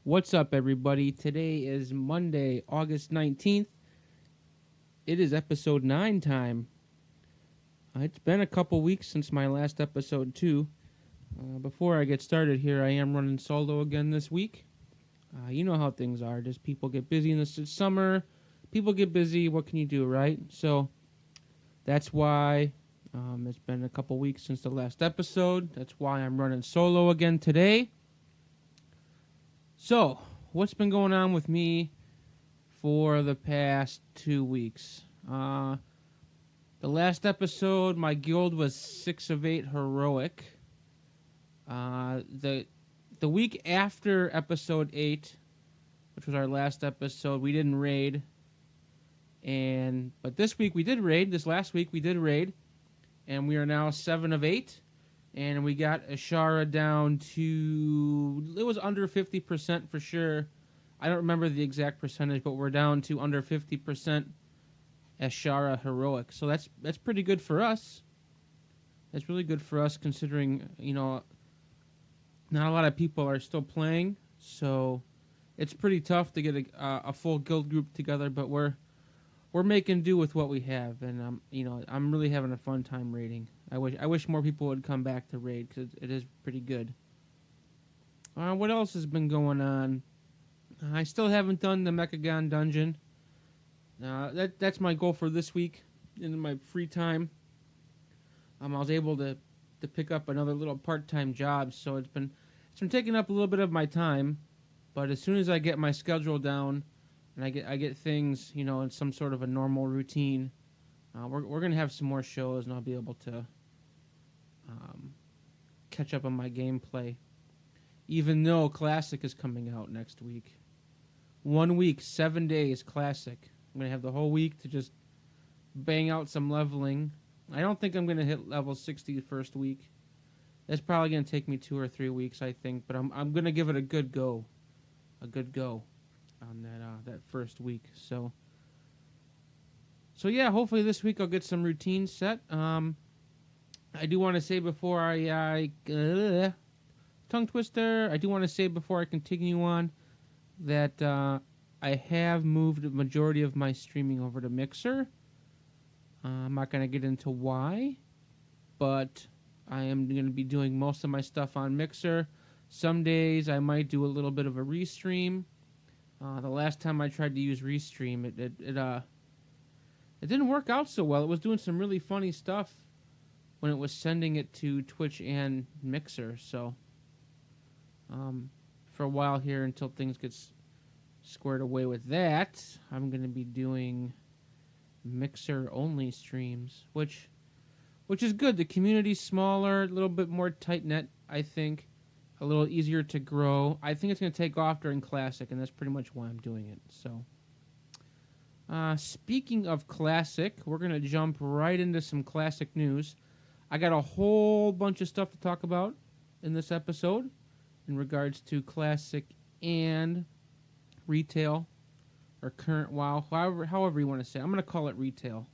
What's up, everybody? Today is Monday, August 19th. It is episode 9 time. It's been a couple weeks since my last episode, too. Before I get started here, I am running solo again this week. You know how things are. Just people get busy in the summer. People get busy. What can you do, right? So that's why it's been a couple weeks since the last episode. That's why I'm running solo again today. So, what's been going on with me for the past 2 weeks? The last episode, my guild was 6 of 8 heroic. The week after episode 8, which was our last episode, we didn't raid. But this week we did raid. This last week we did raid, and we are now 7 of 8. And we got Ashara down to, it was under 50% for sure. I don't remember the exact percentage, but we're down to under 50% Ashara heroic. So that's pretty good for us. That's really good for us considering, not a lot of people are still playing. So it's pretty tough to get a full guild group together, but we're making do with what we have, and I'm really having a fun time raiding. I wish more people would come back to raid because it is pretty good. What else has been going on? I still haven't done the Mechagon dungeon. That's my goal for this week. In my free time, I was able to pick up another little part-time job, so it's been taking up a little bit of my time. But as soon as I get my schedule down, and I get things, in some sort of a normal routine, we're gonna have some more shows, and I'll be able to catch up on my gameplay. Even though Classic is coming out next week, 1 week, 7 days, Classic. I'm gonna have the whole week to just bang out some leveling. I don't think I'm gonna hit level 60 the first week. That's probably gonna take me 2 or 3 weeks, I think. But I'm gonna give it a good go on that first week. So yeah, hopefully this week I'll get some routines set. I do want to say before I tongue twister. I do want to say before I continue on that I have moved the majority of my streaming over to Mixer. I'm not gonna get into why, but I am going to be doing most of my stuff on Mixer. Some days I might do a little bit of a restream. The last time I tried to use Restream, it didn't work out so well. It was doing some really funny stuff when it was sending it to Twitch and Mixer. So, for a while here until things get squared away with that, I'm going to be doing Mixer only streams, which is good. The community's smaller, a little bit more tight knit, I think. A little easier to grow. I think it's going to take off during Classic, and that's pretty much why I'm doing it. So, speaking of Classic, we're going to jump right into some Classic news. I got a whole bunch of stuff to talk about in this episode in regards to Classic and retail or current WoW, however you want to say it. I'm going to call it retail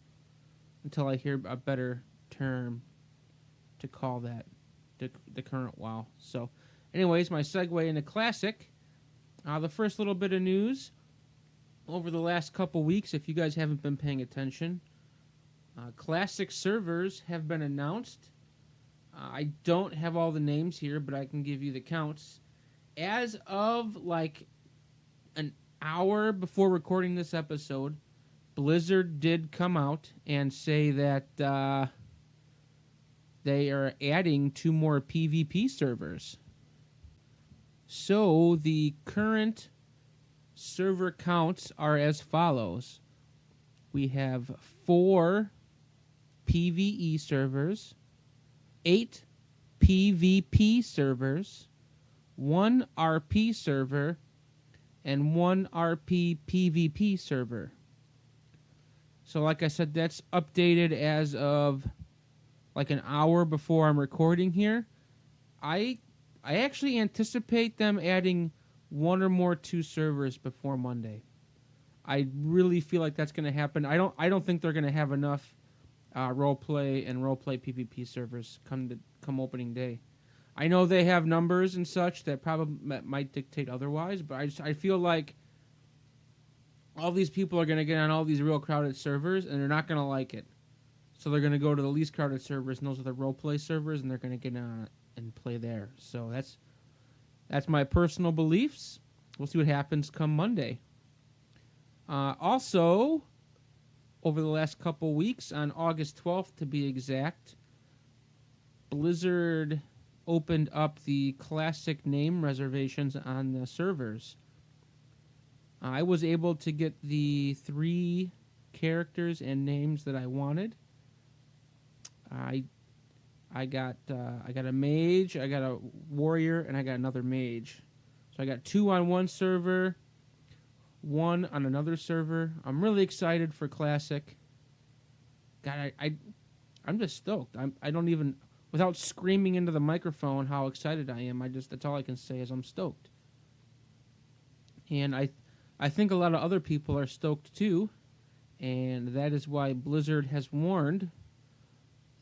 until I hear a better term to call that the current WoW. So, anyways, my segue into Classic. The first little bit of news over the last couple weeks, if you guys haven't been paying attention, Classic servers have been announced. I don't have all the names here, but I can give you the counts. As of like an hour before recording this episode, Blizzard did come out and say that they are adding 2 more PvP servers. So the current server counts are as follows. We have 4 PvE servers, 8 PvP servers, 1 RP server, and 1 RP PvP server. So like I said, that's updated as of like an hour before I'm recording here. I actually anticipate them adding 1 or more 2 servers before Monday. I really feel like that's going to happen. I don't think they're going to have enough roleplay and roleplay PvP servers come opening day. I know they have numbers and such that probably might dictate otherwise, but I feel like all these people are going to get on all these real crowded servers, and they're not going to like it. So they're going to go to the least crowded servers, and those are the role play servers, and they're going to get on it and play there. So that's my personal beliefs. We'll see what happens come Monday. Also, over the last couple weeks, on August 12th to be exact, Blizzard opened up the classic name reservations on the servers. I was able to get the 3 characters and names that I wanted. I got a mage, I got a warrior, and I got another mage. So I got 2 on one server, 1 on another server. I'm really excited for Classic. God, I'm just stoked. I don't even, without screaming into the microphone how excited I am. That's all I can say is I'm stoked. And I think a lot of other people are stoked too, and that is why Blizzard has warned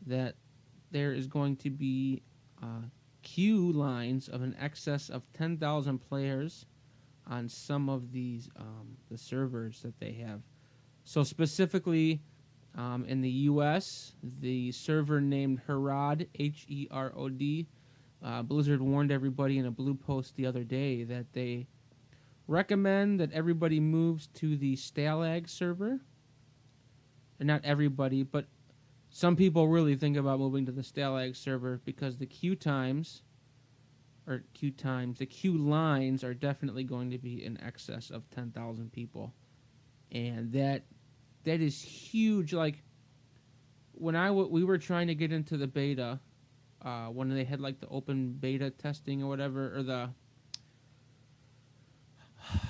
that there is going to be queue lines of an excess of 10,000 players on some of these the servers that they have. So specifically in the U.S., the server named Herod, Herod, Blizzard warned everybody in a blue post the other day that they recommend that everybody moves to the Stalag server. And not everybody, but some people really think about moving to the Stalag server because the queue lines are definitely going to be in excess of 10,000 people. And that is huge. Like, when we were trying to get into the beta, when they had like the open beta testing or whatever, or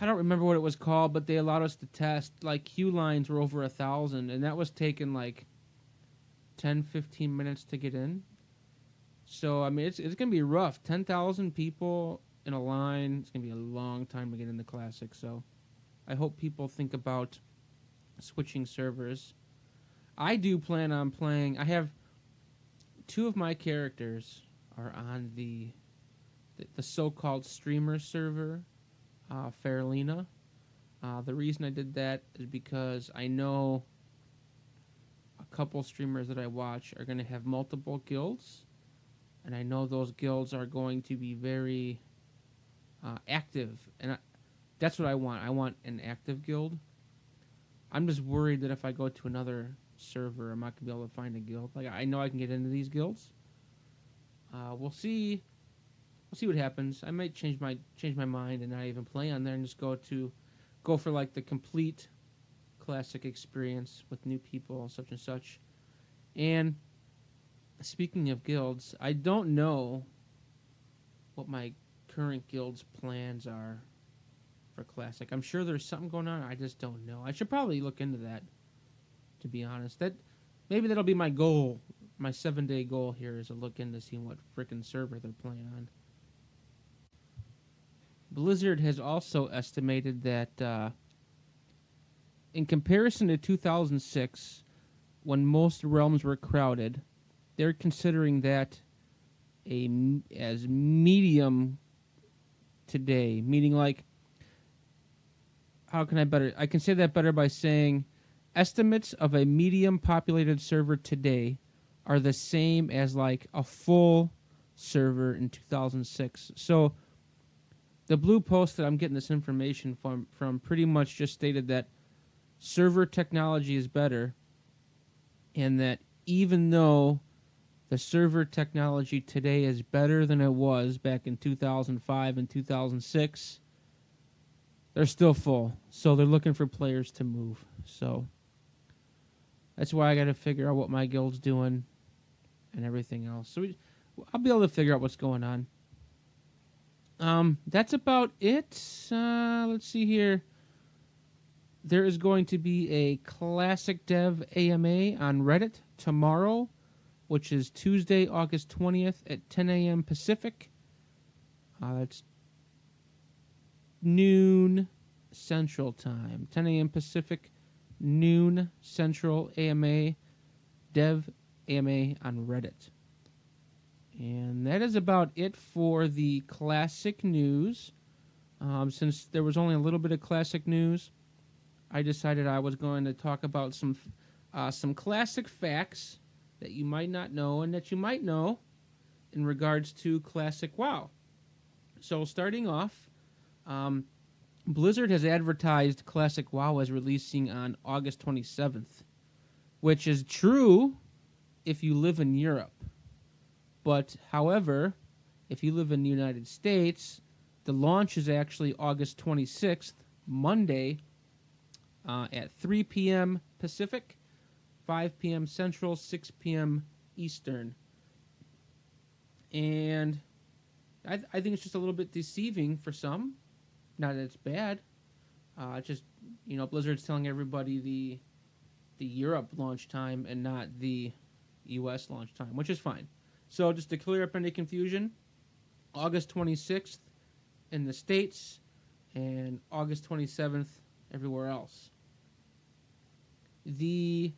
I don't remember what it was called, but they allowed us to test. Like, queue lines were over 1,000, and that was taking like 10, 15 minutes to get in. So, I mean, it's going to be rough. 10,000 people in a line. It's going to be a long time to get in the Classic. So, I hope people think about switching servers. I do plan on playing. I have 2 of my characters are on the so-called streamer server, Faralina. The reason I did that is because I know a couple streamers that I watch are going to have multiple guilds, and I know those guilds are going to be very active, and that's what I want. I want an active guild. I'm just worried that if I go to another server, I'm not going to be able to find a guild. Like, I know I can get into these guilds. We'll see. We'll see what happens. I might change my mind and not even play on there and just go for like the complete Classic experience with new people, such and such. And speaking of guilds, I don't know what my current guild's plans are for Classic. I'm sure there's something going on. I just don't know. I should probably look into that, to be honest. Maybe that'll be my goal. My 7-day goal here is to look into seeing what frickin' server they're playing on. Blizzard has also estimated that in comparison to 2006, when most realms were crowded, they're considering that as medium today, meaning like, how can I can say that better by saying estimates of a medium populated server today are the same as like a full server in 2006. So the blue post that I'm getting this information from pretty much just stated that server technology is better, and that even though the server technology today is better than it was back in 2005 and 2006, they're still full. So they're looking for players to move. So that's why I got to figure out what my guild's doing and everything else. So I'll be able to figure out what's going on. That's about it. Let's see here. There is going to be a Classic Dev AMA on Reddit tomorrow, which is Tuesday, August 20th at 10 a.m. Pacific. That's noon Central Time. 10 a.m. Pacific, noon Central AMA, Dev AMA on Reddit. And that is about it for the classic news. Since there was only a little bit of classic news, I decided I was going to talk about some classic facts that you might not know and that you might know in regards to classic WoW. So starting off, Blizzard has advertised classic WoW as releasing on August 27th, which is true if you live in Europe. But however, if you live in the United States, the launch is actually August 26th, Monday, at 3 p.m. Pacific, 5 p.m. Central, 6 p.m. Eastern. And I think it's just a little bit deceiving for some. Not that it's bad. Just, Blizzard's telling everybody the Europe launch time and not the U.S. launch time, which is fine. So just to clear up any confusion, August 26th in the States and August 27th everywhere else. The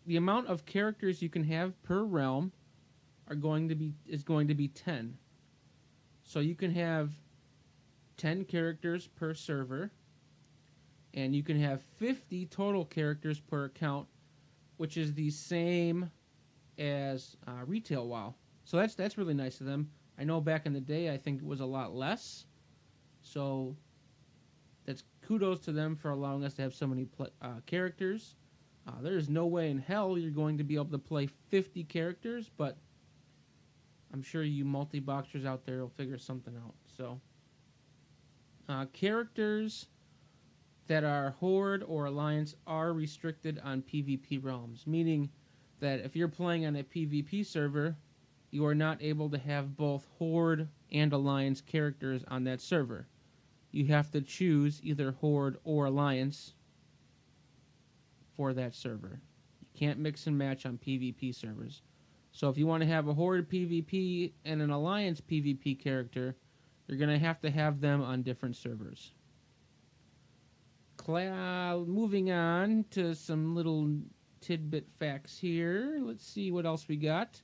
amount of characters you can have per realm is going to be 10. So you can have 10 characters per server, and you can have 50 total characters per account, which is the same as retail WoW. So that's really nice of them. I know back in the day I think it was a lot less. So that's kudos to them for allowing us to have so many characters. There is no way in hell you're going to be able to play 50 characters, but I'm sure you multi-boxers out there will figure something out. So characters that are Horde or Alliance are restricted on PvP realms, meaning that if you're playing on a PvP server, you are not able to have both Horde and Alliance characters on that server. You have to choose either Horde or Alliance for that server. You can't mix and match on PvP servers. So if you want to have a Horde PvP and an Alliance PvP character, you're going to have them on different servers. Moving on to some little tidbit facts here. Let's see what else we got.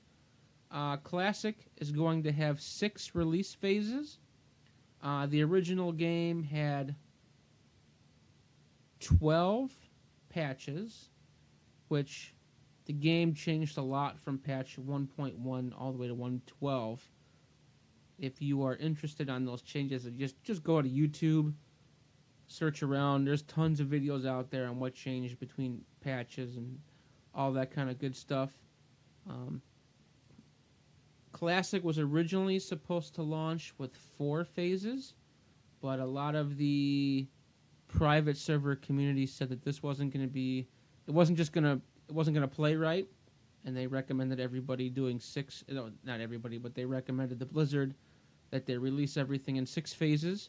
Classic is going to have 6 release phases. The original game had 12 patches, which the game changed a lot from patch 1.1 all the way to 1.12. If you are interested on those changes, just go to YouTube, search around. There's tons of videos out there on what changed between patches and all that kind of good stuff. Classic was originally supposed to launch with 4 phases, but a lot of the private server community said that this wasn't going to play right, and they recommended everybody doing 6. No, not everybody, but they recommended the Blizzard that they release everything in 6 phases,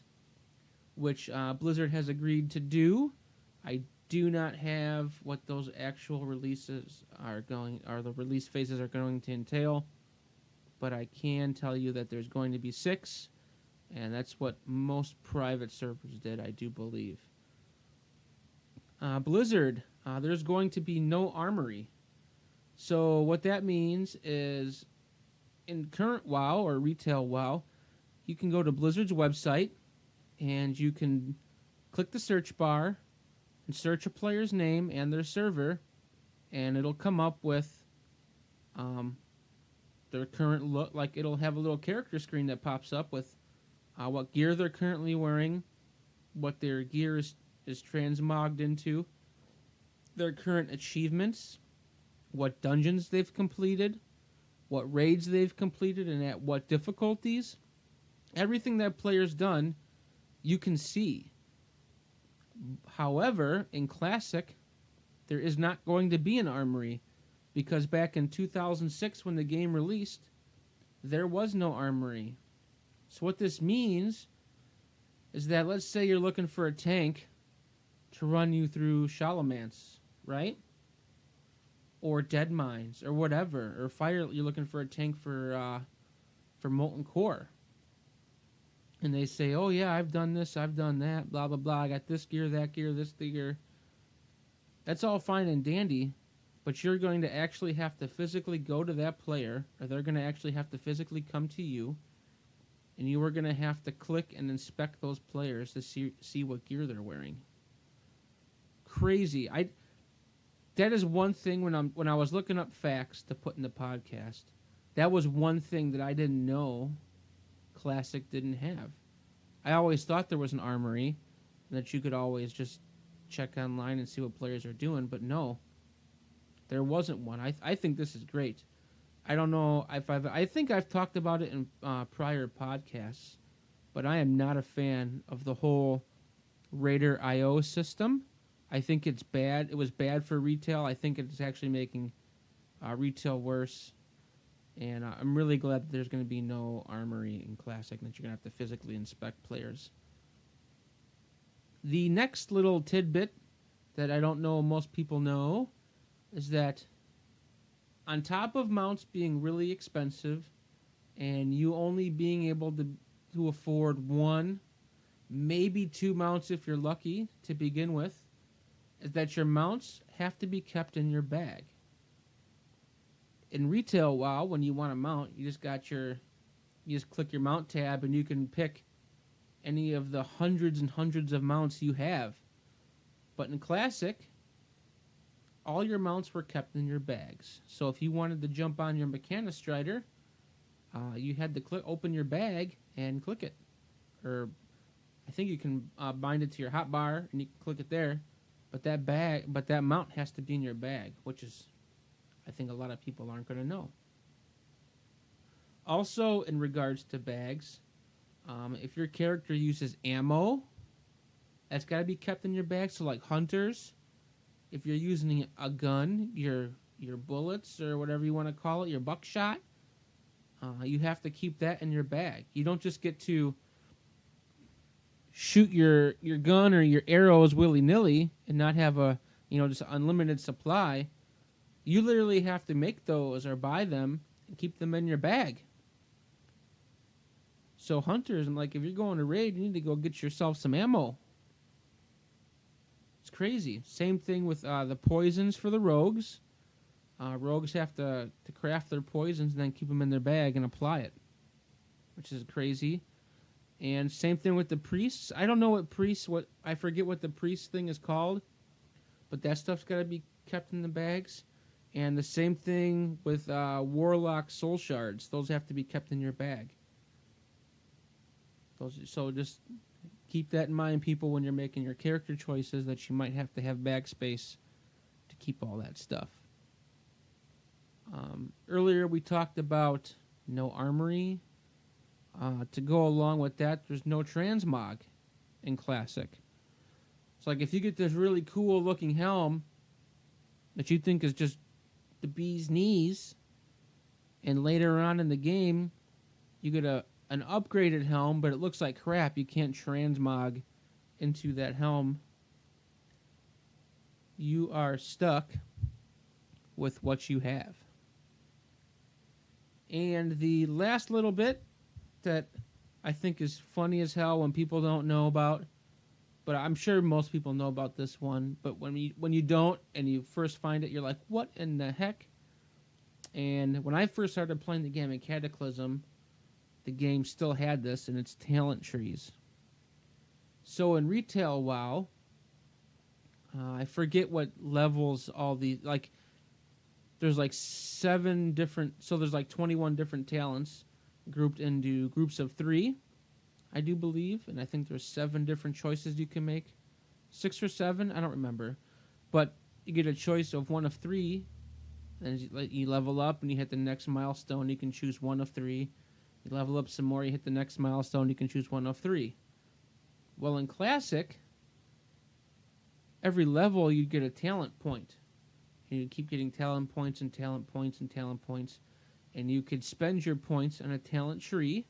which Blizzard has agreed to do. I do not have what those actual releases the release phases are going to entail, but I can tell you that there's going to be 6, and that's what most private servers did, I do believe. Blizzard, there's going to be no armory. So what that means is in current WoW or retail WoW, you can go to Blizzard's website and you can click the search bar and search a player's name and their server, and it'll come up with their current look. Like, it'll have a little character screen that pops up with what gear they're currently wearing, what their gear is transmogged into, their current achievements, what dungeons they've completed, what raids they've completed, and at what difficulties. Everything that player's done, you can see. However, in Classic, there is not going to be an armory, because back in 2006 when the game released, there was no armory. So what this means is that, let's say you're looking for a tank to run you through Shadowlands, right? Or Dead Mines, or whatever, or Fire. You're looking for a tank for Molten Core, and they say, "Oh yeah, I've done this, I've done that, blah blah blah. I got this gear, that gear, this gear." That's all fine and dandy, but you're going to actually have to physically go to that player, or they're going to actually have to physically come to you, and you are going to have to click and inspect those players to see what gear they're wearing. Crazy. That is one thing when I was looking up facts to put in the podcast. That was one thing that I didn't know Classic didn't have. I always thought there was an armory and that you could always just check online and see what players are doing, but no, there wasn't one. I think this is great. I don't know if I think I've talked about it in prior podcasts, but I am not a fan of the whole Raider IO system. I think it's bad. It was bad for retail. I think it's actually making retail worse. And I'm really glad that there's going to be no armory in Classic, and that you're going to have to physically inspect players. The next little tidbit that I don't know most people know is that on top of mounts being really expensive and you only being able to afford one, maybe two mounts if you're lucky to begin with, is that your mounts have to be kept in your bag. In retail, WoW, when you want a mount, you just click your mount tab and you can pick any of the hundreds and hundreds of mounts you have. But in Classic, all your mounts were kept in your bags. So if you wanted to jump on your Mechanistrider, you had to open your bag and click it. Or I think you can bind it to your hotbar and you can click it there. But that mount has to be in your bag, which is, I think a lot of people aren't going to know. Also, in regards to bags, if your character uses ammo, that's got to be kept in your bag. So, like hunters, if you're using a gun, your bullets or whatever you want to call it, your buckshot, you have to keep that in your bag. You don't just get to shoot your gun or your arrows willy-nilly and not have just unlimited supply. You literally have to make those or buy them and keep them in your bag. So hunters, I'm like, if you're going to raid, you need to go get yourself some ammo. It's crazy. Same thing with the poisons for the rogues. Rogues have to craft their poisons and then keep them in their bag and apply it, which is crazy. And same thing with the priests. I don't know I forget what the priest thing is called, but that stuff's got to be kept in the bags. And the same thing with warlock soul shards. Those have to be kept in your bag. So just keep that in mind, people, when you're making your character choices, that you might have to have bag space to keep all that stuff. Earlier we talked about no armory. To go along with that, there's no transmog in Classic. It's like if you get this really cool looking helm that you think is just the bee's knees, and later on in the game you get an upgraded helm, but it looks like crap, you can't transmog into that helm. You are stuck with what you have. And the last little bit that I think is funny as hell when people don't know about, but I'm sure most people know about this one, but when you don't and you first find it, you're like, what in the heck? And when I first started playing the game in Cataclysm, the game still had this in its talent trees. So in retail WoW, I forget what levels all the, like, there's like 7 different, so there's like 21 different talents grouped into groups of 3, I do believe, and I think there's 7 different choices you can make. 6 or 7, I don't remember. But you get a choice of 1 of 3, and you level up and you hit the next milestone, you can choose 1 of 3. You level up some more, you hit the next milestone, you can choose 1 of 3. Well, in Classic, every level you get a talent point. And you keep getting talent points and talent points and talent points. And you could spend your points on a talent tree.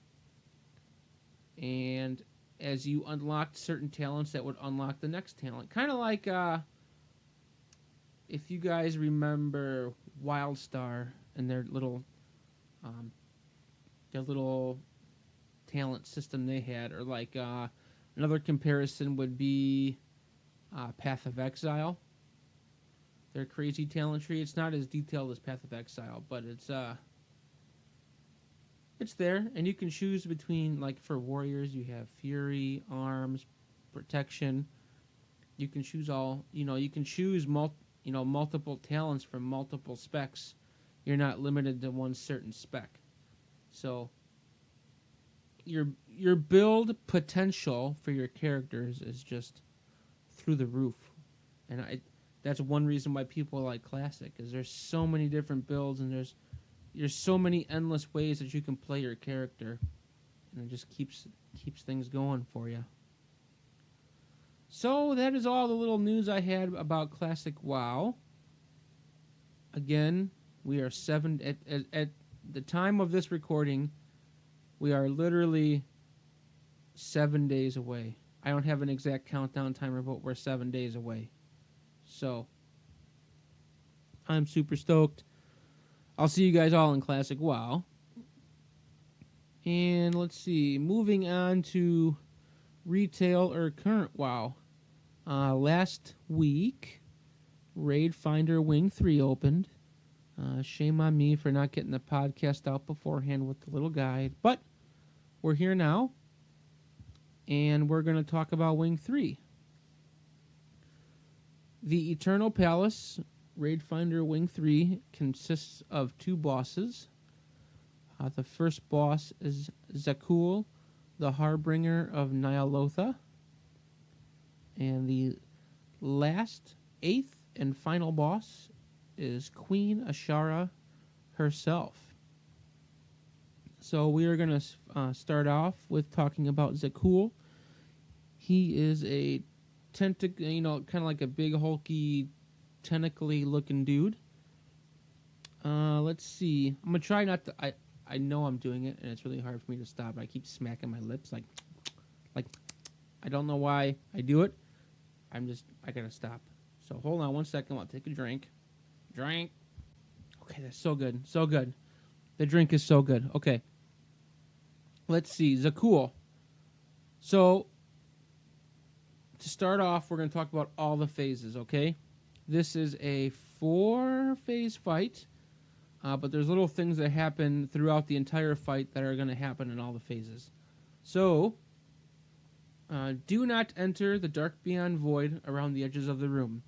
And as you unlocked certain talents, that would unlock the next talent. Kind of like, if you guys remember WildStar and their little talent system they had. Or like another comparison would be Path of Exile. their crazy talent tree. It's not as detailed as Path of Exile, but it's there, and you can choose between, like, for warriors, you have Fury, Arms, Protection. You can choose all, you can choose multiple talents from multiple specs. You're not limited to one certain spec. So your build potential for your characters is just through the roof. And that's one reason why people like Classic, is there's so many different builds, and there's so many endless ways that you can play your character, and it just keeps things going for you. So that is all the little news I had about Classic WoW. Again, we are at the time of this recording. We are literally 7 days away. I don't have an exact countdown timer, but we're 7 days away. So I'm super stoked. I'll see you guys all in Classic WoW. And let's see, moving on to retail or current WoW. Last week, Raid Finder Wing 3 opened. Shame on me for not getting the podcast out beforehand with the little guide. But we're here now, and we're going to talk about Wing 3. The Eternal Palace, Raid Finder Wing 3, consists of 2 bosses. The first boss is Zakul, the Harbinger of Nyalotha. And the last, 8th, and final boss is Queen Ashara herself. So we are going to start off with talking about Zakul. He is a kind of like a big, hulky, tentacly looking dude. Let's see. I'm going to try not to... I know I'm doing it, and it's really hard for me to stop. I keep smacking my lips like I don't know why I do it. I gotta stop. So hold on 1 second. I'll take a drink. Okay, that's so good. So good. The drink is so good. Okay. Let's see. Zakul. So, to start off, we're going to talk about all the phases, okay? This is a 4-phase fight, but there's little things that happen throughout the entire fight that are going to happen in all the phases. So, do not enter the Dark Beyond Void around the edges of the room.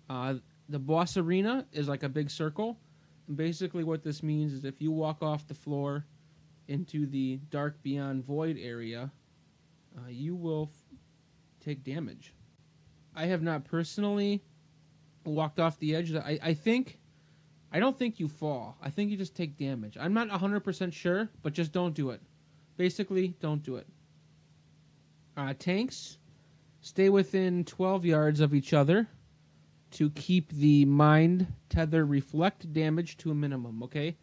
The boss arena is like a big circle. And basically what this means is if you walk off the floor into the Dark Beyond Void area, you will take damage. I have not personally walked off the edge. I don't think you fall. I think you just take damage. I'm not 100% sure, but just don't do it. Basically, don't do it. Tanks, stay within 12 yards of each other to keep the mind tether reflect damage to a minimum, okay?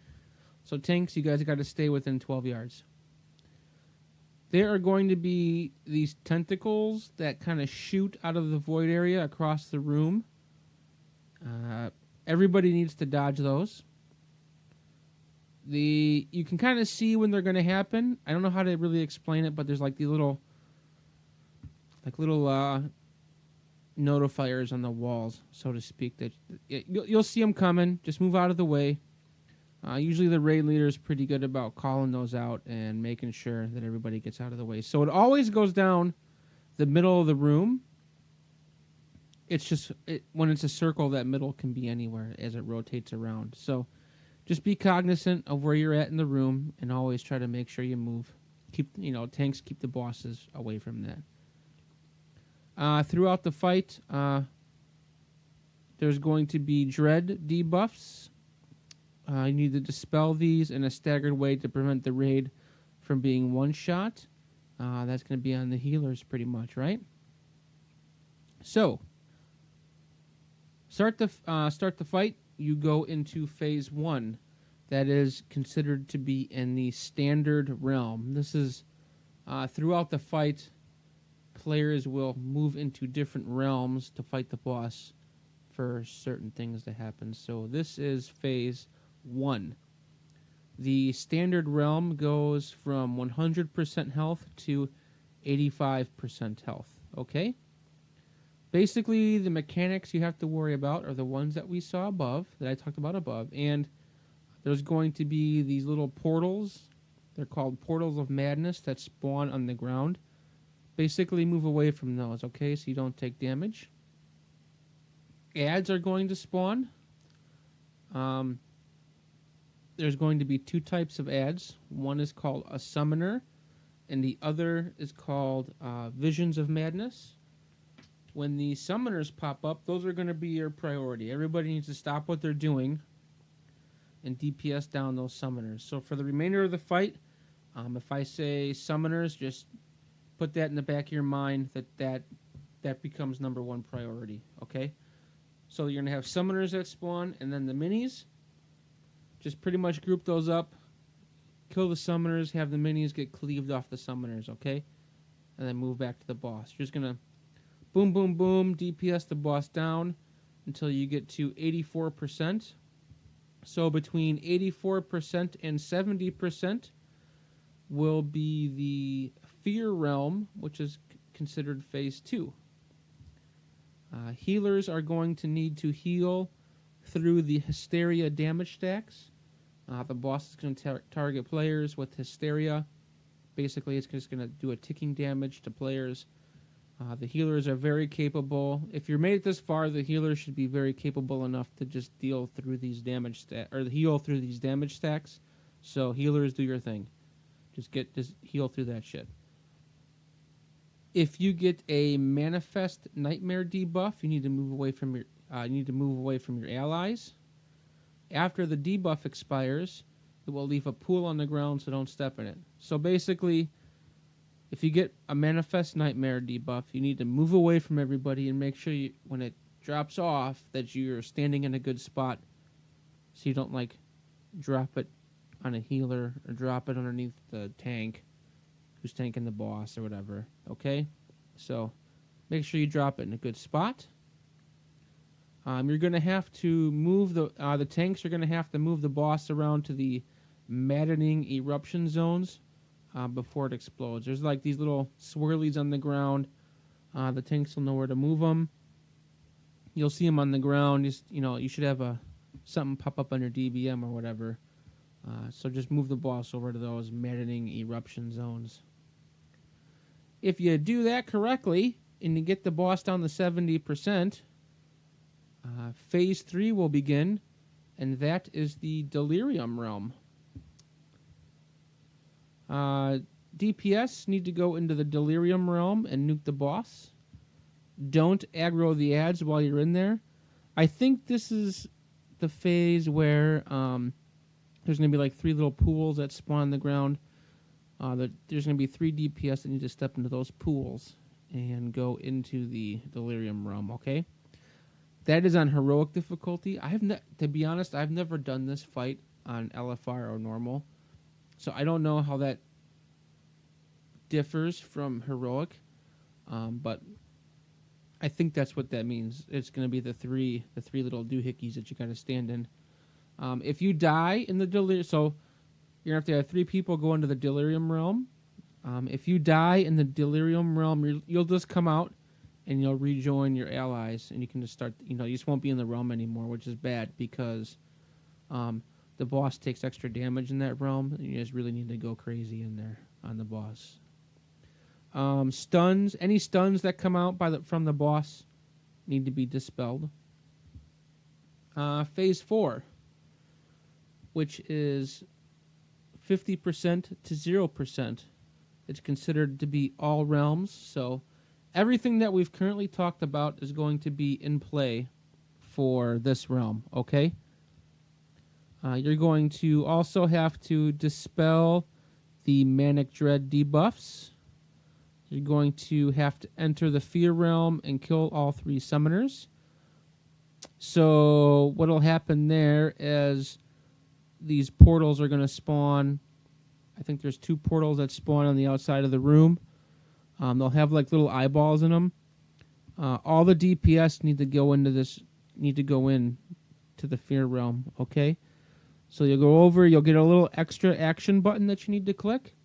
So tanks, you guys got to stay within 12 yards. There are going to be these tentacles that kind of shoot out of the void area across the room. Everybody needs to dodge those. You can kind of see when they're going to happen. I don't know how to really explain it, but there's like these little notifiers on the walls, so to speak. That you'll see them coming. Just move out of the way. Usually the raid leader is pretty good about calling those out and making sure that everybody gets out of the way. So it always goes down the middle of the room. It's just when it's a circle, that middle can be anywhere as it rotates around. So just be cognizant of where you're at in the room and always try to make sure you move. Tanks keep the bosses away from that. Throughout the fight, there's going to be dread debuffs. You need to dispel these in a staggered way to prevent the raid from being one-shot. That's going to be on the healers pretty much, right? So, start the fight. You go into phase 1. That is considered to be in the standard realm. This is throughout the fight, players will move into different realms to fight the boss for certain things to happen. So this is phase 1. The standard realm goes from 100% health to 85% health. Okay? Basically, the mechanics you have to worry about are the ones that we saw above, that I talked about above, and there's going to be these little portals. They're called Portals of Madness that spawn on the ground. Basically, move away from those, okay, so you don't take damage. Ads are going to spawn. There's going to be two types of ads. One is called a summoner, and the other is called Visions of Madness. When the summoners pop up, those are going to be your priority. Everybody needs to stop what they're doing and DPS down those summoners. So for the remainder of the fight, if I say summoners, just put that in the back of your mind that becomes number one priority, okay? So you're going to have summoners that spawn, and then the minis. Just pretty much group those up, kill the summoners, have the minis get cleaved off the summoners, okay? And then move back to the boss. You're just going to boom, boom, boom, DPS the boss down until you get to 84%. So between 84% and 70% will be the Fear Realm, which is considered Phase 2. Healers are going to need to heal through the Hysteria damage stacks. The boss is going to target players with Hysteria. Basically, it's just going to do a ticking damage to players. The healers are very capable. If you're made it this far, the healers should be very capable enough to just deal through these damage or heal through these damage stacks. So healers, do your thing. Just heal through that shit. If you get a manifest nightmare debuff, you need to move away from your allies. After the debuff expires, it will leave a pool on the ground, so don't step in it. So basically, if you get a manifest nightmare debuff, you need to move away from everybody and make sure when it drops off that you're standing in a good spot, so you don't drop it on a healer or drop it underneath the tank who's tanking the boss or whatever. Okay, so make sure you drop it in a good spot. You're going to have to move the tanks are going to have to move the boss around to the maddening eruption zones before it explodes. There's these little swirlies on the ground. The tanks will know where to move them. You'll see them on the ground. You should have something pop up on your DBM or whatever. So just move the boss over to those maddening eruption zones. If you do that correctly and you get the boss down to 70%, Phase 3 will begin, and that is the Delirium Realm. DPS need to go into the Delirium Realm and nuke the boss. Don't aggro the ads while you're in there. I think this is the phase where there's going to be 3 little pools that spawn on the ground. There's going to be 3 DPS that need to step into those pools and go into the Delirium Realm, okay? That is on heroic difficulty. To be honest, I've never done this fight on LFR or normal, so I don't know how that differs from heroic. But I think that's what that means. It's going to be the three little doohickeys that you got to stand in. If you die in the delirium, so you're going to have 3 people go into the Delirium Realm. If you die in the Delirium Realm, you'll just come out and you'll rejoin your allies, and you can just start. You just won't be in the realm anymore, which is bad because the boss takes extra damage in that realm, and you just really need to go crazy in there on the boss. Stuns, any stuns that come out from the boss need to be dispelled. Phase 4, which is 50% to 0%. It's considered to be all realms, so everything that we've currently talked about is going to be in play for this realm, okay? You're going to also have to dispel the Manic Dread debuffs. You're going to have to enter the Fear Realm and kill all 3 summoners. So what'll happen there is these portals are going to spawn. I think there's 2 portals that spawn on the outside of the room. They'll have little eyeballs in them. All the DPS need to go in to the Fear Realm, okay? So you'll go over, you'll get a little extra action button that you need to click.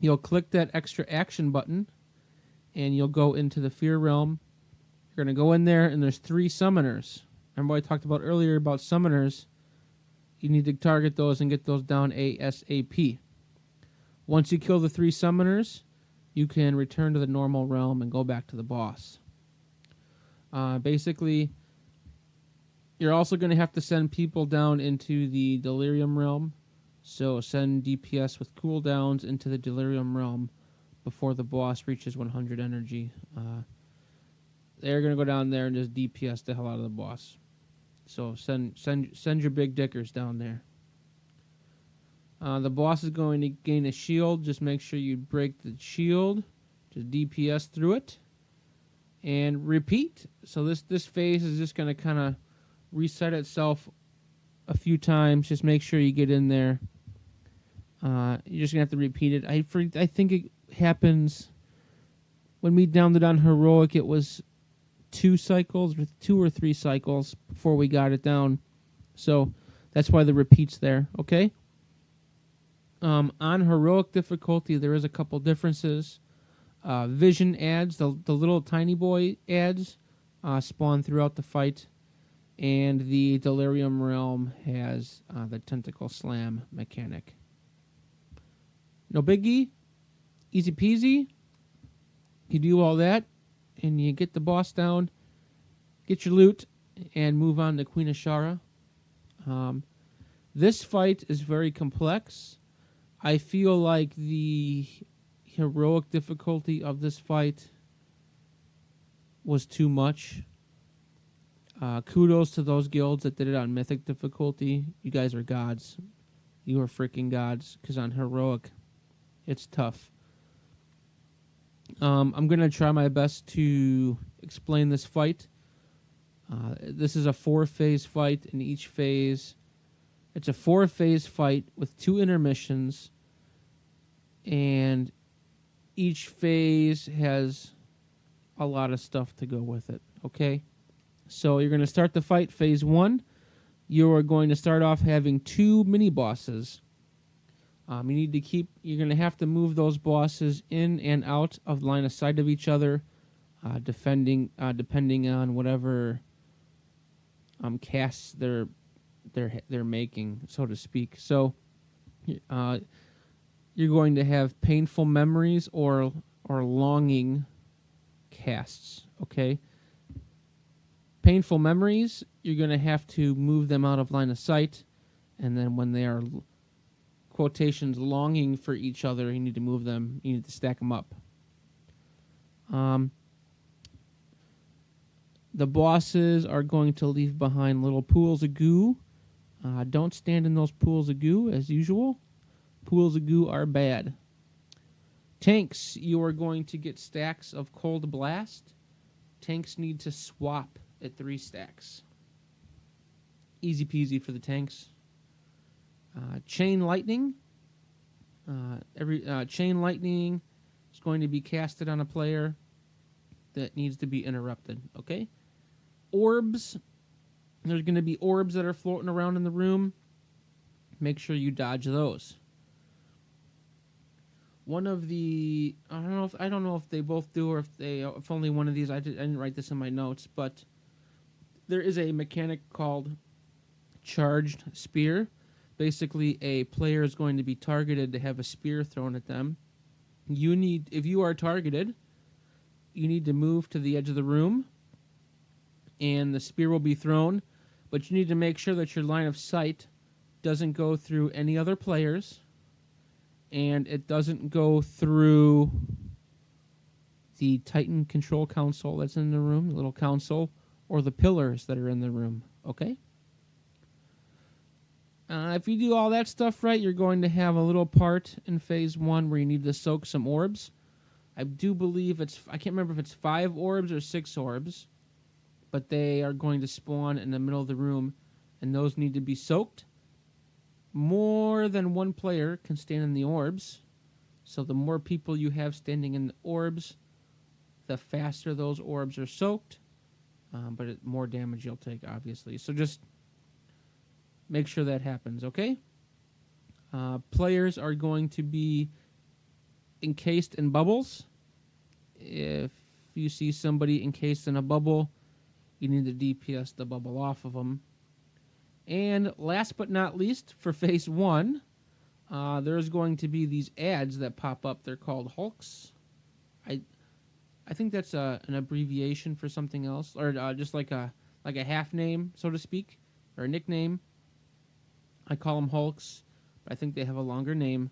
You'll click that extra action button, and you'll go into the Fear Realm, You're going to go in there, and there's 3 summoners. Remember what I talked about earlier about summoners? You need to target those and get those down ASAP. Once you kill the 3 summoners, you can return to the normal realm and go back to the boss. Basically, you're also going to have to send people down into the Delirium realm. So send DPS with cooldowns into the Delirium realm before the boss reaches 100 energy. They're going to go down there and just DPS the hell out of the boss. So send your big dickers down there. The boss is going to gain a shield. Just make sure you break the shield. Just DPS through it. And repeat. So this phase is just going to kind of reset itself a few times. Just make sure you get in there. You're just going to have to repeat it. I think it happens when we downed it on Heroic. It was 2 cycles, or 2 or 3 cycles before we got it down. So that's why the repeat's there, okay? On Heroic difficulty, there is a couple differences. Vision ads, the little tiny boy ads, spawn throughout the fight. And the Delirium realm has the Tentacle Slam mechanic. No biggie. Easy peasy. You do all that, and you get the boss down, get your loot, and move on to Queen Ashara. This fight is very complex. I feel like the Heroic difficulty of this fight was too much. Kudos to those guilds that did it on Mythic difficulty. You guys are gods. You are freaking gods, because on Heroic, it's tough. I'm going to try my best to explain this fight. This is a 4-phase fight. In each phase, it's a 4-phase fight with 2 intermissions. And each phase has a lot of stuff to go with it. Okay? So you're going to start the fight, phase 1. You are going to start off having 2 mini-bosses. You're going to have to move those bosses in and out of line of sight of each other, depending on whatever casts they're making, so to speak. So, you're going to have painful memories or longing casts. Okay. Painful memories, you're going to have to move them out of line of sight, and then when they are quotations longing for each other, you need to move them. You need to stack them up. The bosses are going to leave behind little pools of goo. Don't stand in those pools of goo as usual. Pools of goo are bad. Tanks, you are going to get stacks of Cold Blast. Tanks need to swap at 3 stacks. Easy peasy for the tanks. Chain Lightning. Chain Lightning is going to be casted on a player that needs to be interrupted. Okay? Orbs. There's going to be orbs that are floating around in the room. Make sure you dodge those. One of the I don't know if they both do, or if only one of these. I didn't write this in my notes, but there is a mechanic called Charged Spear. Basically, a player is going to be targeted to have a spear thrown at them. If you are targeted, you need to move to the edge of the room, and the spear will be thrown. But you need to make sure that your line of sight doesn't go through any other players, and it doesn't go through the Titan Control Console that's in the room, the little console, or the pillars that are in the room. Okay? If you do all that stuff right, you're going to have a little part in phase 1 where you need to soak some orbs. I do believe I can't remember if it's 5 orbs or 6 orbs, but they are going to spawn in the middle of the room, and those need to be soaked. More than one player can stand in the orbs, so the more people you have standing in the orbs, the faster those orbs are soaked, but more damage you'll take, obviously. So just make sure that happens, okay? Players are going to be encased in bubbles. If you see somebody encased in a bubble, you need to DPS the bubble off of them. And last but not least, for phase 1, there's going to be these ads that pop up. They're called Hulks. I think that's an abbreviation for something else, or just like a half name, so to speak, or a nickname. I call them Hulks, but I think they have a longer name.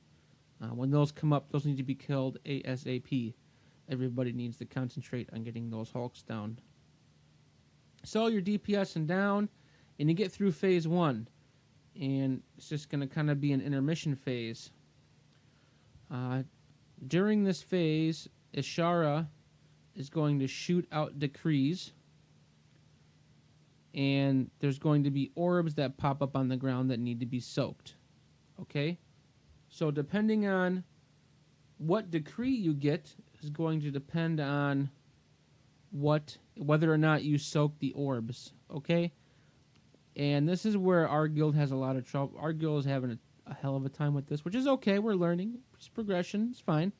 When those come up, those need to be killed ASAP. Everybody needs to concentrate on getting those Hulks down. So you're DPSing down, and you get through phase 1, and it's just going to kind of be an intermission phase. During this phase, Ishara is going to shoot out decrees, and there's going to be orbs that pop up on the ground that need to be soaked. Okay? So depending on what decree you get is going to depend on whether or not you soak the orbs. Okay? And this is where our guild has a lot of trouble. Our guild is having a hell of a time with this, which is okay. We're learning. It's progression. It's fine.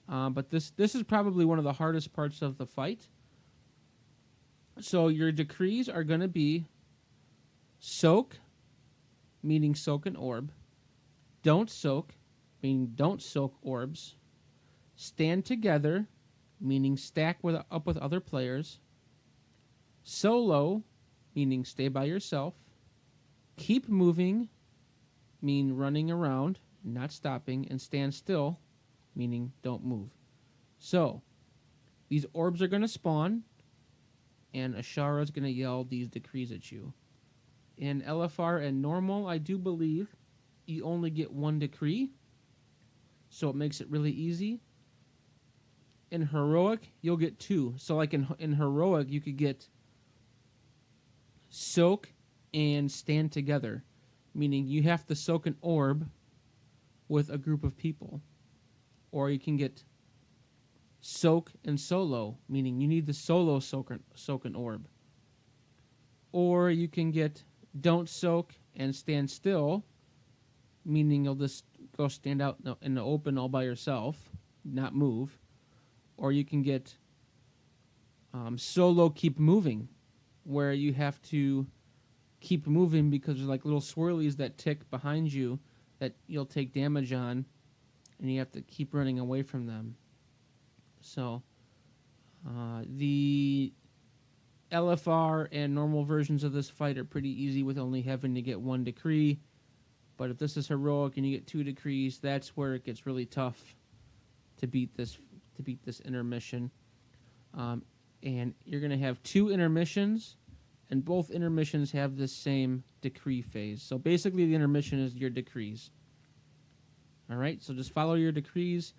But this is probably one of the hardest parts of the fight. So your decrees are going to be soak, meaning soak an orb. Don't soak, meaning don't soak orbs. Stand together, meaning stack up with other players. Solo, meaning stay by yourself. Keep moving, mean running around, not stopping. And stand still, meaning don't move. So, these orbs are going to spawn, and Ashara is going to yell these decrees at you. In LFR and normal, I do believe you only get 1 decree, so it makes it really easy. In heroic, you'll get 2. So like in heroic, you could get soak and stand together, meaning you have to soak an orb with a group of people. Or you can get soak and solo, meaning you need the solo soak an orb. Or you can get don't soak and stand still, meaning you'll just go stand out in the open all by yourself, not move. Or you can get solo keep moving, where you have to keep moving because there's like little swirlies that tick behind you that you'll take damage on, and you have to keep running away from them. So, the LFR and normal versions of this fight are pretty easy with only having to get 1 decree. But if this is heroic and you get 2 decrees, that's where it gets really tough to beat this intermission. And you're going to have 2 intermissions, and both intermissions have the same decree phase. So basically, the intermission is your decrees. All right, so just follow your decrees.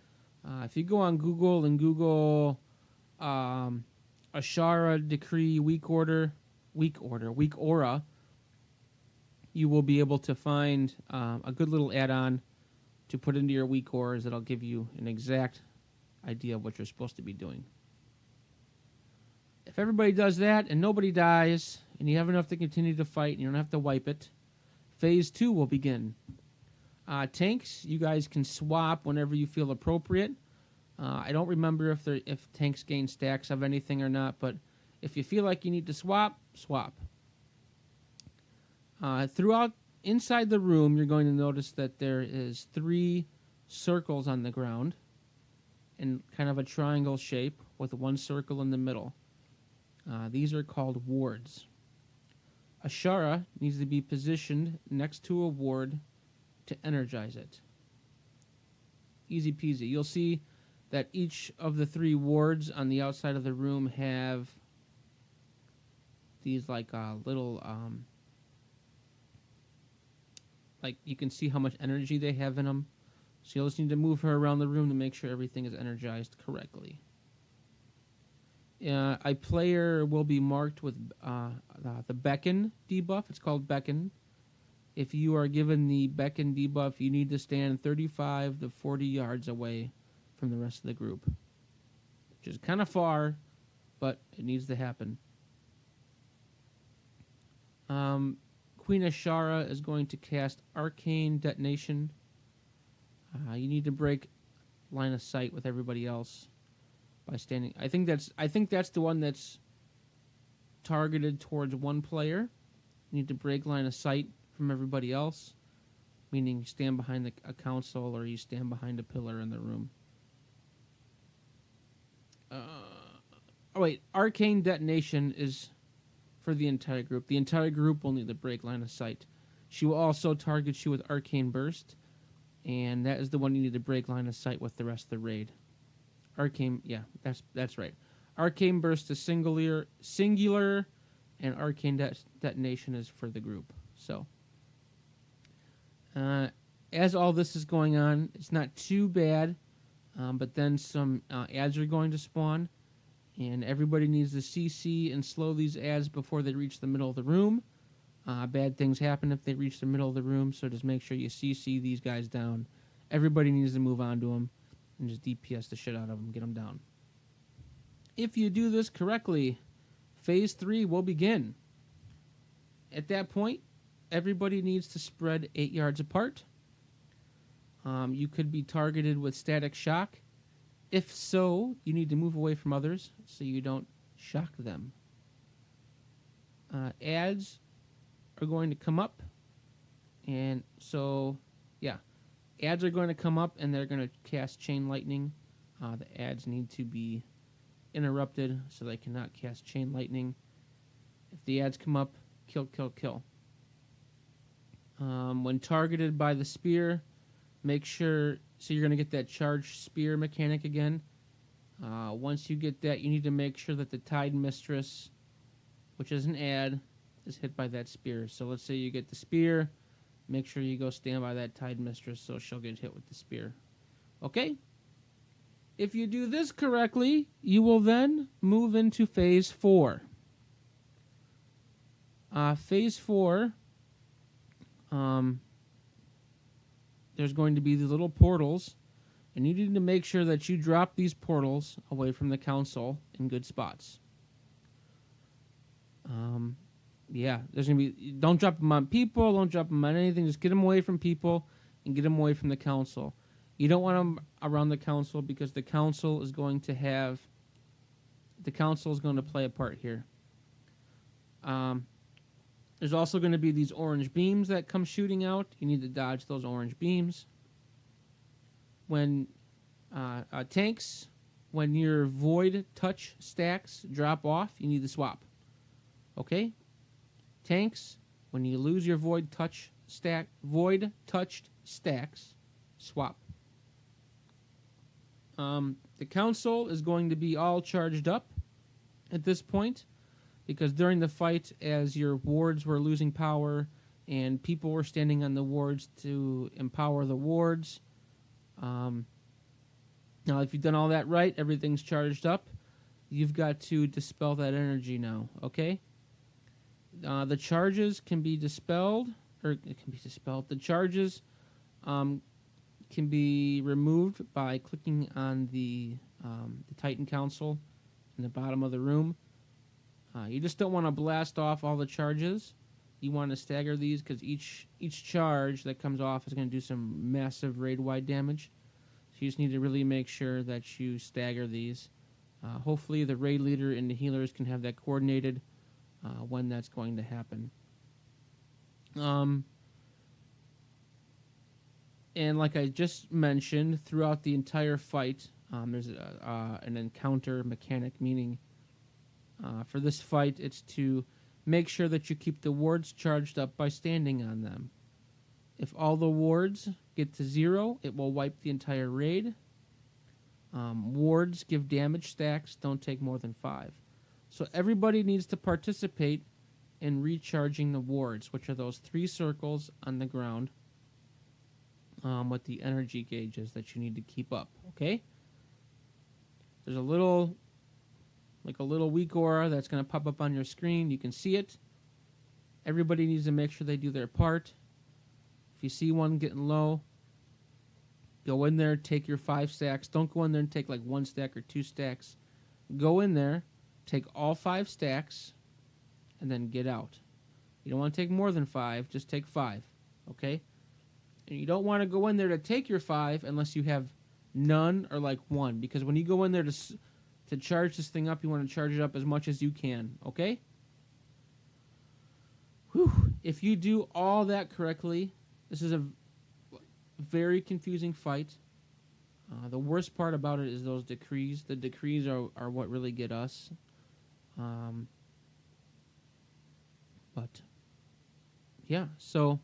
If you go on Google and Google Ashara decree week aura, you will be able to find a good little add-on to put into your weak auras that'll give you an exact idea of what you're supposed to be doing. If everybody does that and nobody dies, and you have enough to continue to fight and you don't have to wipe it, phase 2 will begin. Tanks, you guys can swap whenever you feel appropriate. I don't remember if tanks gain stacks of anything or not, but if you feel like you need to swap, swap. Throughout inside the room, you're going to notice that there is 3 circles on the ground in kind of a triangle shape with 1 circle in the middle. These are called wards. Ashara needs to be positioned next to a ward to energize it. Easy peasy. You'll see that each of the 3 wards on the outside of the room have these like little like you can see how much energy they have in them. So you'll just need to move her around the room to make sure everything is energized correctly. A player will be marked with the beckon debuff. It's called beckon. If you are given the beckon debuff, you need to stand 35 to 40 yards away from the rest of the group, which is kind of far, but it needs to happen. Queen Ashara is going to cast Arcane Detonation. You need to break line of sight with everybody else. by standing. I think that's the one that's targeted towards one player. You need to break line of sight from everybody else, meaning you stand behind a console or you stand behind a pillar in the room. Oh wait, arcane detonation is for the entire group. The entire group will need to break line of sight. She will also target you with arcane burst, and that is the one you need to break line of sight with the rest of the raid. Arcane, yeah, that's right. Arcane burst is singular, and arcane detonation is for the group. So, as all this is going on, it's not too bad, but then some ads are going to spawn, and everybody needs to CC and slow these ads before they reach the middle of the room. Bad things happen if they reach the middle of the room, so just make sure you CC these guys down. Everybody needs to move on to them and just DPS the shit out of them, get them down. If you do this correctly, Phase 3 will begin. At that point, everybody needs to spread 8 yards apart. You could be targeted with static shock. If so, you need to move away from others so you don't shock them. Ads are going to come up, and so, yeah. Ads are going to come up, and they're going to cast Chain Lightning. The ads need to be interrupted so they cannot cast Chain Lightning. If the ads come up, kill, kill, kill. When targeted by the spear, make sure, so you're going to get that charged spear mechanic again. Once you get that, you need to make sure that the Tide Mistress, which is an ad, is hit by that spear. So let's say you get the spear, make sure you go stand by that Tide Mistress so she'll get hit with the spear. Okay? If you do this correctly, you will then move into Phase 4. Phase 4, there's going to be the little portals, and you need to make sure that you drop these portals away from the council in good spots. Yeah, there's going to be, don't drop them on people, don't drop them on anything, just get them away from people and get them away from the council. You don't want them around the council because the council is going to play a part here. There's also going to be these orange beams that come shooting out. You need to dodge those orange beams. When tanks, when your void touch stacks drop off, you need to swap. Okay? Tanks, when you lose your void touched stacks, swap. The council is going to be all charged up at this point, because during the fight, as your wards were losing power and people were standing on the wards to empower the wards. Now, if you've done all that right, everything's charged up. You've got to dispel that energy now, okay? The charges can be dispelled, or it can be dispelled. The charges can be removed by clicking on the Titan Council in the bottom of the room. You just don't want to blast off all the charges. You want to stagger these because each charge that comes off is going to do some massive raid-wide damage. So you just need to really make sure that you stagger these. Hopefully the raid leader and the healers can have that coordinated when that's going to happen. And like I just mentioned, throughout the entire fight, there's an encounter mechanic, meaning for this fight, it's to make sure that you keep the wards charged up by standing on them. If all the wards get to 0, it will wipe the entire raid. Wards give damage stacks, don't take more than 5. So everybody needs to participate in recharging the wards, which are those 3 circles on the ground with the energy gauges that you need to keep up, okay? There's a little weak aura that's going to pop up on your screen. You can see it. Everybody needs to make sure they do their part. If you see one getting low, go in there, take your 5 stacks. Don't go in there and take like 1 stack or 2 stacks. Go in there, take all 5 stacks, and then get out. You don't want to take more than 5, just take 5, okay? And you don't want to go in there to take your 5 unless you have none or like 1, because when you go in there to charge this thing up, you want to charge it up as much as you can, okay? Whew. If you do all that correctly, this is a very confusing fight. The worst part about it is those decrees. The decrees are what really get us. But, yeah, so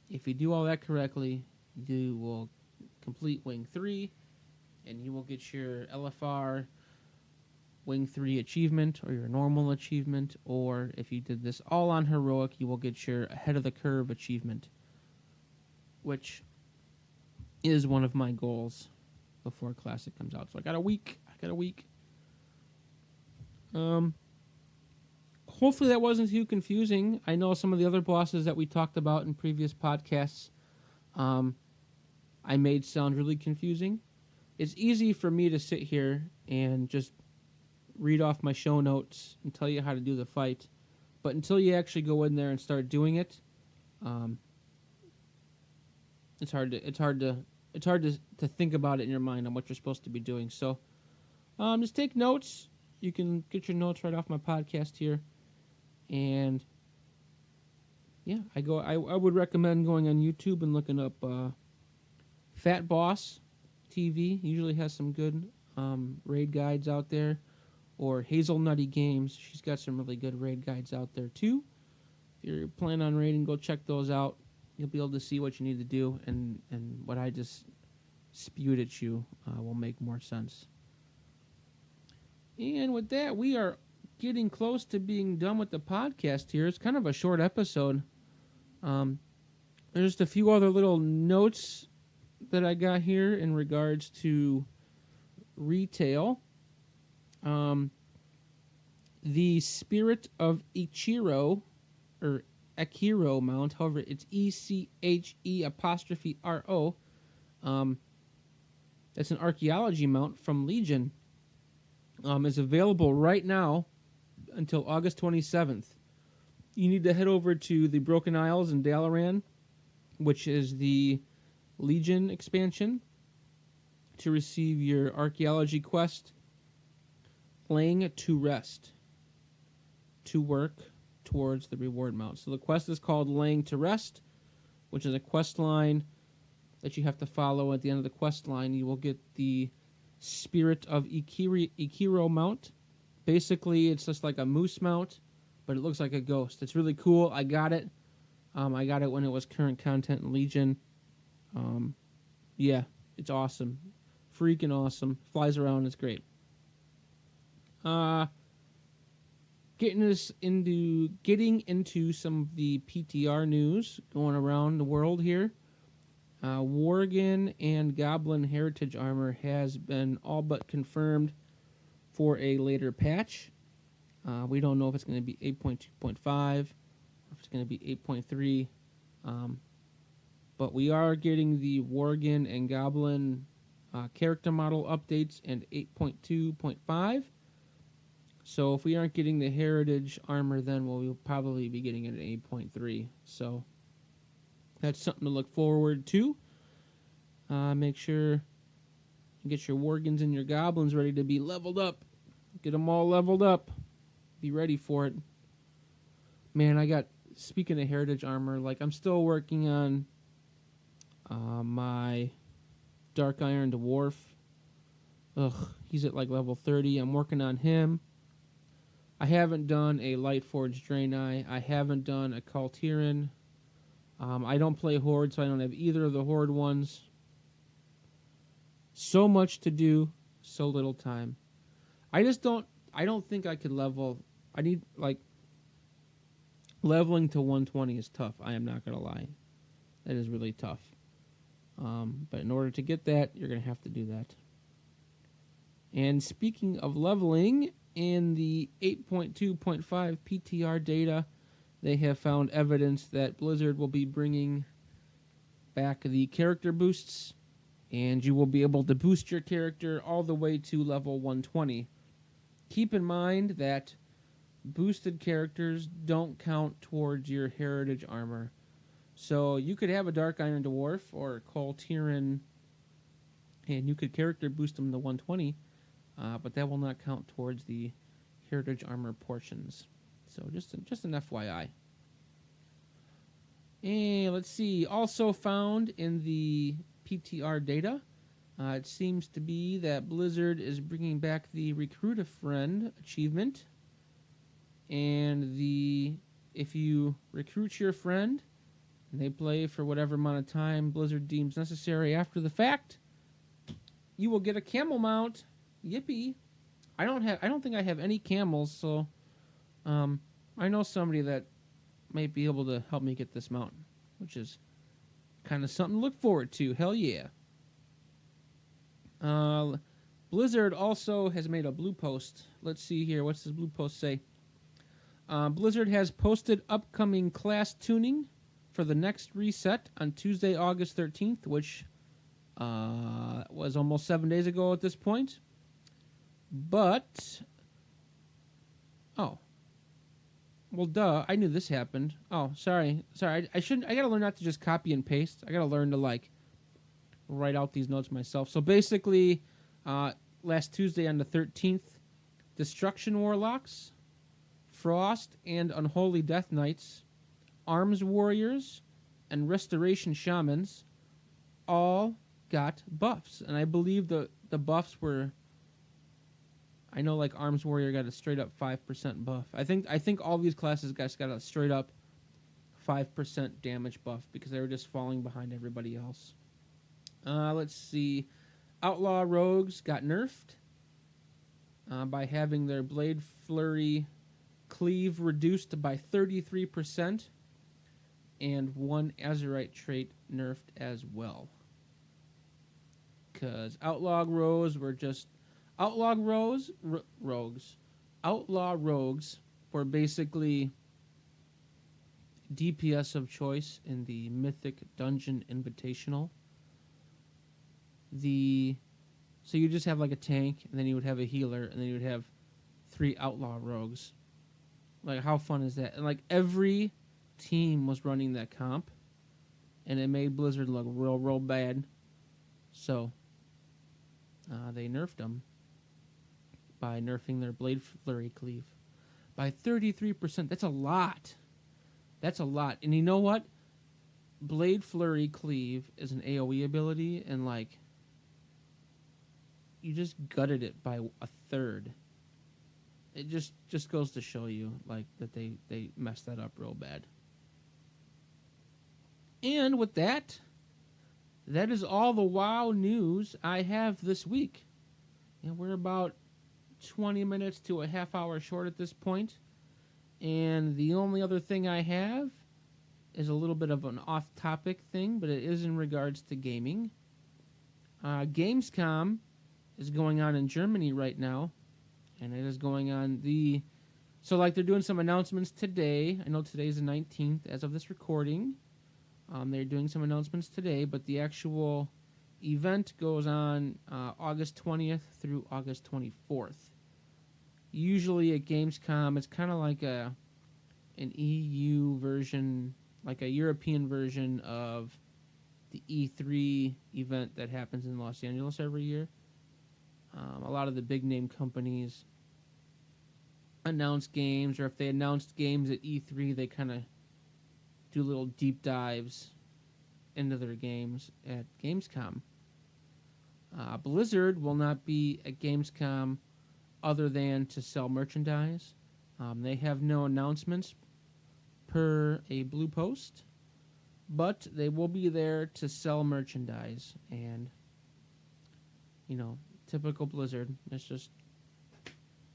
if you do all that correctly, you will complete Wing 3, and you will get your LFR Wing 3 achievement, or your normal achievement, or if you did this all on Heroic, you will get your Ahead of the Curve achievement, which is one of my goals before Classic comes out. So I got a week. Hopefully that wasn't too confusing. I know some of the other bosses that we talked about in previous podcasts, I made sound really confusing. It's easy for me to sit here and just read off my show notes and tell you how to do the fight, but until you actually go in there and start doing it, it's hard to think about it in your mind on what you're supposed to be doing. So, just take notes. You can get your notes right off my podcast here, and yeah, I would recommend going on YouTube and looking up Fat Boss TV. Usually has some good raid guides out there, or Hazelnutty Games. She's got some really good raid guides out there too. If you're planning on raiding, go check those out. You'll be able to see what you need to do, and what I just spewed at you will make more sense. And with that, we are getting close to being done with the podcast here. It's kind of a short episode. There's just a few other little notes that I got here in regards to retail. The Spirit of Ichiro, or Akiro mount, however, it's ECHE''RO. That's an archaeology mount from Legion. Is available right now until August 27th. You need to head over to the Broken Isles in Dalaran, which is the Legion expansion, to receive your archaeology quest, Laying to Rest, to work towards the reward mount. So the quest is called Laying to Rest, which is a quest line that you have to follow. At the end of the quest line, you will get the Spirit of Ikiro mount. Basically, it's just like a moose mount, but it looks like a ghost. It's really cool. I got it. I got it when it was current content in Legion. Yeah, it's awesome. Freaking awesome. Flies around. It's great. Getting into some of the PTR news going around the world here. Worgen and Goblin Heritage Armor has been all but confirmed for a later patch. We don't know if it's going to be 8.2.5 or if it's going to be 8.3. But we are getting the Worgen and Goblin character model updates in 8.2.5. So if we aren't getting the Heritage Armor, then we'll probably be getting it at 8.3. So that's something to look forward to. Make sure you get your Worgens and your Goblins ready to be leveled up. Get them all leveled up. Be ready for it. Man, speaking of Heritage Armor, I'm still working on my Dark Iron Dwarf. He's at level 30. I'm working on him. I haven't done a Lightforged Draenei. I haven't done a Kaltiran. I don't play Horde, so I don't have either of the Horde ones. So much to do, so little time. I don't think I could level. I need, leveling to 120 is tough. I am not going to lie. That is really tough. But in order to get that, you're going to have to do that. And speaking of leveling, in the 8.2.5 PTR data, they have found evidence that Blizzard will be bringing back the character boosts, and you will be able to boost your character all the way to level 120. Keep in mind that boosted characters don't count towards your Heritage Armor. So you could have a Dark Iron Dwarf or a Kaltiran, and you could character boost them to 120. but that will not count towards the Heritage Armor portions. So just an FYI. And let's see. Also found in the PTR data, it seems to be that Blizzard is bringing back the Recruit a Friend achievement. And if you recruit your friend and they play for whatever amount of time Blizzard deems necessary after the fact, you will get a camel mount. Yippee! I don't think I have any camels, so I know somebody that might be able to help me get this mount, which is kind of something to look forward to. Hell yeah! Blizzard also has made a blue post. Let's see here. What's this blue post say? Blizzard has posted upcoming class tuning for the next reset on Tuesday, August 13th, which was almost 7 days ago at this point. But, well, duh, I knew this happened. Oh, sorry. I gotta learn not to just copy and paste. I gotta learn to, write out these notes myself. So basically, last Tuesday on the 13th, Destruction Warlocks, Frost and Unholy Death Knights, Arms Warriors, and Restoration Shamans all got buffs. And I believe the buffs were... I know Arms Warrior got a straight up 5% buff. I think all these classes got a straight up 5% damage buff because they were just falling behind everybody else. Let's see. Outlaw Rogues got nerfed by having their Blade Flurry cleave reduced by 33%, and one Azerite trait nerfed as well. Because Outlaw Rogues were just... Outlaw Rogues were basically DPS of choice in the Mythic Dungeon Invitational. So you just have a tank, and then you would have a healer, and then you would have 3 Outlaw Rogues. How fun is that? And every team was running that comp, and it made Blizzard look real bad. So they nerfed them by nerfing their Blade Flurry cleave by 33%. That's a lot. And you know what? Blade Flurry cleave is an AoE ability, and you just gutted it by a third. It just goes to show you that they messed that up real bad. And with that is all the WoW news I have this week. And we're about 20 minutes to a half hour short at this point. And the only other thing I have is a little bit of an off-topic thing, but it is in regards to gaming. Gamescom is going on in Germany right now, and it is going on so they're doing some announcements today. I know today's the 19th as of this recording. They're doing some announcements today, but the actual event goes on August 20th through August 24th. Usually at Gamescom, it's kind of like an EU version, like a European version of the E3 event that happens in Los Angeles every year. A lot of the big name companies announce games, or if they announced games at E3, they kind of do little deep dives into their games at Gamescom. Blizzard will not be at Gamescom other than to sell merchandise. They have no announcements per a blue post, but they will be there to sell merchandise. And, typical Blizzard. It's just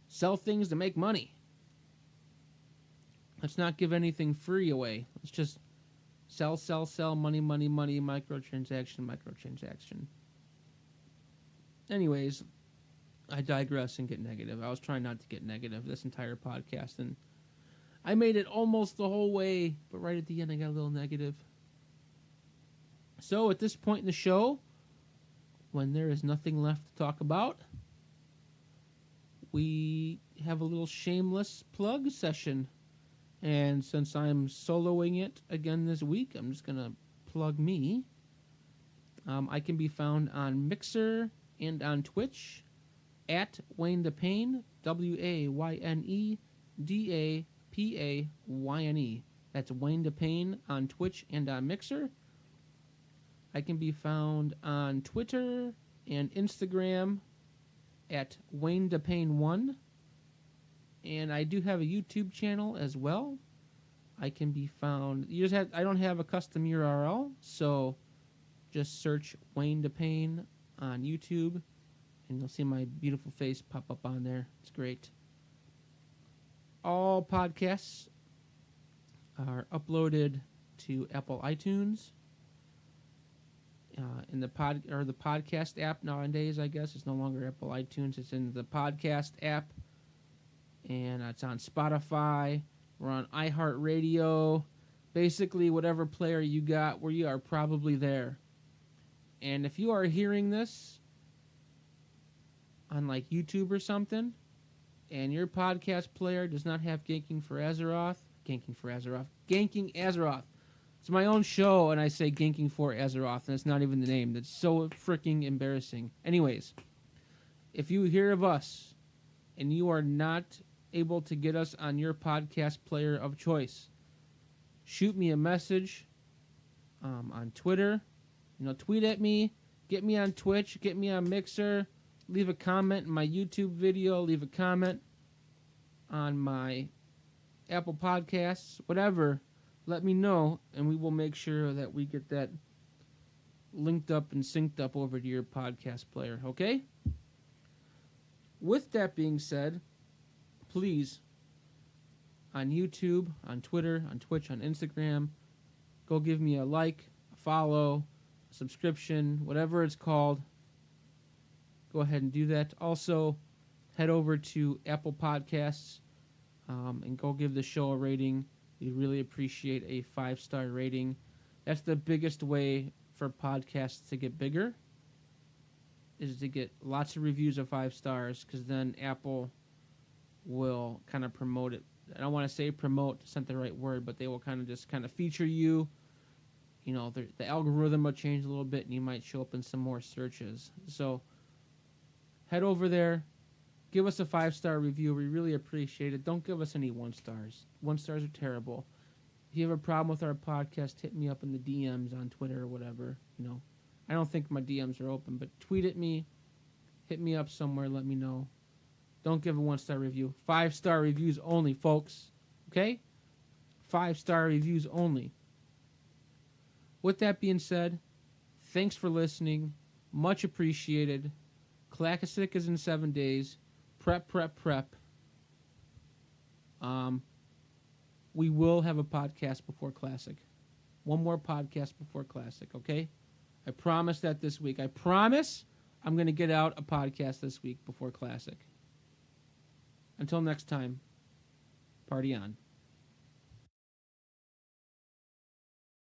sell things to make money. Let's not give anything free away. Let's just sell, money, microtransaction. Anyways, I digress and get negative. I was trying not to get negative this entire podcast, and I made it almost the whole way, but right at the end I got a little negative. So at this point in the show, when there is nothing left to talk about, we have a little shameless plug session. And since I'm soloing it again this week, I'm just going to plug me. I can be found on Mixer and on Twitch at Wayne DePayne, WayneDapayne. That's Wayne DePayne on Twitch and on Mixer. I can be found on Twitter and Instagram at Wayne DePayne1. And I do have a YouTube channel as well. I can be found. I don't have a custom URL, so just search Wayne DePayne on YouTube, and you'll see my beautiful face pop up on there. It's great. All podcasts are uploaded to Apple iTunes. In the podcast app nowadays, I guess it's no longer Apple iTunes. It's in the podcast app, and it's on Spotify. We're on iHeartRadio. Basically, whatever player you got, we are probably there. And if you are hearing this on like YouTube or something, and your podcast player does not have Ganking Azeroth. It's my own show, and I say Ganking for Azeroth, and it's not even the name. That's so freaking embarrassing. Anyways, if you hear of us and you are not able to get us on your podcast player of choice, shoot me a message on Twitter. Tweet at me, get me on Twitch, get me on Mixer, leave a comment in my YouTube video, leave a comment on my Apple Podcasts, whatever. Let me know, and we will make sure that we get that linked up and synced up over to your podcast player, okay? With that being said, please, on YouTube, on Twitter, on Twitch, on Instagram, go give me a like, a follow, a subscription, whatever it's called. Go ahead and do that. Also, head over to Apple Podcasts and go give the show a rating. We really appreciate a 5-star rating. That's the biggest way for podcasts to get bigger, is to get lots of reviews of 5 stars, because then Apple will kind of promote it. I don't want to say promote, it's not the right word, but they will kind of feature you. The algorithm will change a little bit, and you might show up in some more searches. So head over there, give us a 5-star review. We really appreciate it. Don't give us any 1 stars. 1 stars are terrible. If you have a problem with our podcast, hit me up in the DMs on Twitter or whatever. I don't think my DMs are open, but tweet at me, hit me up somewhere, let me know. Don't give a 1-star review. 5-star reviews only, folks. Okay? 5-star reviews only. With that being said, thanks for listening. Much appreciated. Classic is in 7 days. Prep. We will have a podcast before Classic. One more podcast before Classic, okay? I promise that this week. I promise I'm going to get out a podcast this week before Classic. Until next time, party on.